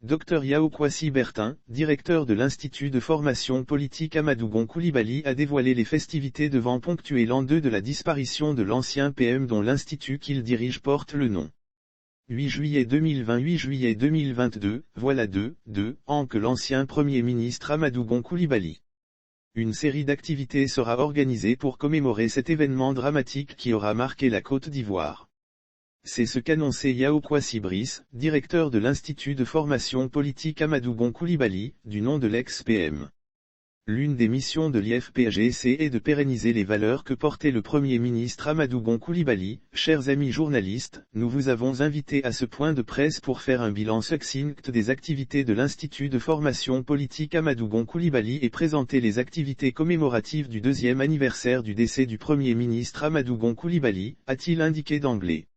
Dr Yao Kwasi Bertin, directeur de l'Institut de formation politique Amadou Gon Coulibaly a dévoilé les festivités devant ponctuer l'an 2 de la disparition de l'ancien PM dont l'institut qu'il dirige porte le nom. 8 juillet 2020 8 juillet 2022, voilà 2 ans que l'ancien Premier ministre Amadou Gon Coulibaly. Une série d'activités sera organisée pour commémorer cet événement dramatique qui aura marqué la Côte d'Ivoire. C'est ce qu'annonçait Yao Kwasi Brice, directeur de l'Institut de formation politique Amadou Gon Coulibaly, du nom de l'ex-PM. L'une des missions de l'IFPAGC est de pérenniser les valeurs que portait le Premier ministre Amadou Gon Coulibaly. Chers amis journalistes, nous vous avons invité à ce point de presse pour faire un bilan succinct des activités de l'Institut de formation politique Amadou Gon Coulibaly et présenter les activités commémoratives du 2e anniversaire du décès du Premier ministre Amadou Gon Coulibaly, a-t-il indiqué d'emblée.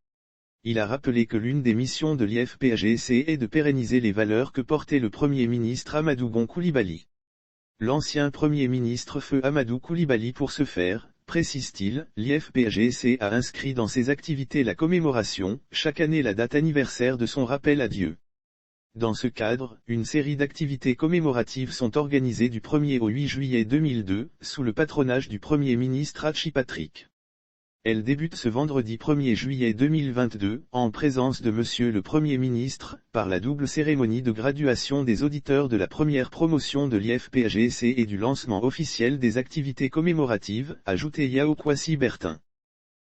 Il a rappelé que l'une des missions de l'IFPAGC est de pérenniser les valeurs que portait le Premier ministre Amadou Gon Coulibaly. L'ancien Premier ministre feu Amadou Coulibaly pour ce faire, précise-t-il, l'IFPAGC a inscrit dans ses activités la commémoration, chaque année la date anniversaire de son rappel à Dieu. Dans ce cadre, une série d'activités commémoratives sont organisées du 1er au 8 juillet 2002, sous le patronage du Premier ministre Hachi Patrick. Elle débute ce vendredi 1er juillet 2022, en présence de Monsieur le Premier ministre, par la double cérémonie de graduation des auditeurs de la première promotion de l'IFPAGC et du lancement officiel des activités commémoratives, ajoutait Yao Kwasi Bertin.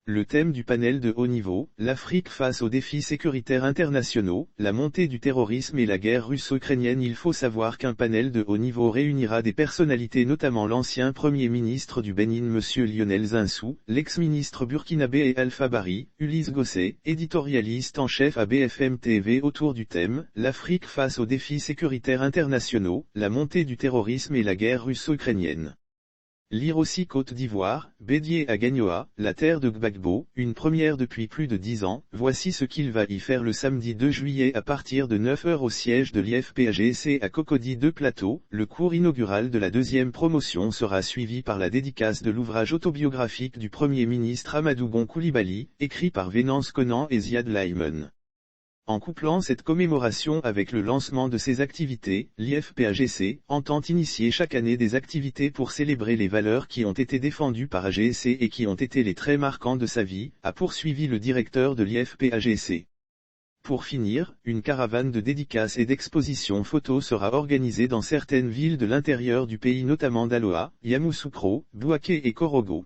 Le thème du panel de haut niveau, l'Afrique face aux défis sécuritaires internationaux, la montée du terrorisme et la guerre russo-ukrainienne. Il faut savoir qu'un panel de haut niveau réunira des personnalités notamment l'ancien Premier ministre du Bénin M. Lionel Zinsou, l'ex-ministre burkinabé et Alpha Bari, Ulysse Gosset, éditorialiste en chef à BFM TV autour du thème, l'Afrique face aux défis sécuritaires internationaux, la montée du terrorisme et la guerre russo-ukrainienne. Lire aussi Côte d'Ivoire, Bédié à Gagnoa, la terre de Gbagbo, une première depuis plus de 10 ans, voici ce qu'il va y faire le samedi 2 juillet à partir de 9 h au siège de l'IFPAGC à Cocody de Plateau. Le cours inaugural de la 2e promotion sera suivi par la dédicace de l'ouvrage autobiographique du Premier ministre Amadou Gon Coulibaly, écrit par Vénance Conan et Ziad Lyman. En couplant cette commémoration avec le lancement de ses activités, l'IFPAGC entend initier chaque année des activités pour célébrer les valeurs qui ont été défendues par AGC et qui ont été les traits marquants de sa vie, a poursuivi le directeur de l'IFPAGC. Pour finir, une caravane de dédicaces et d'expositions photos sera organisée dans certaines villes de l'intérieur du pays notamment Daloa, Yamoussoukro, Bouaké et Korogo.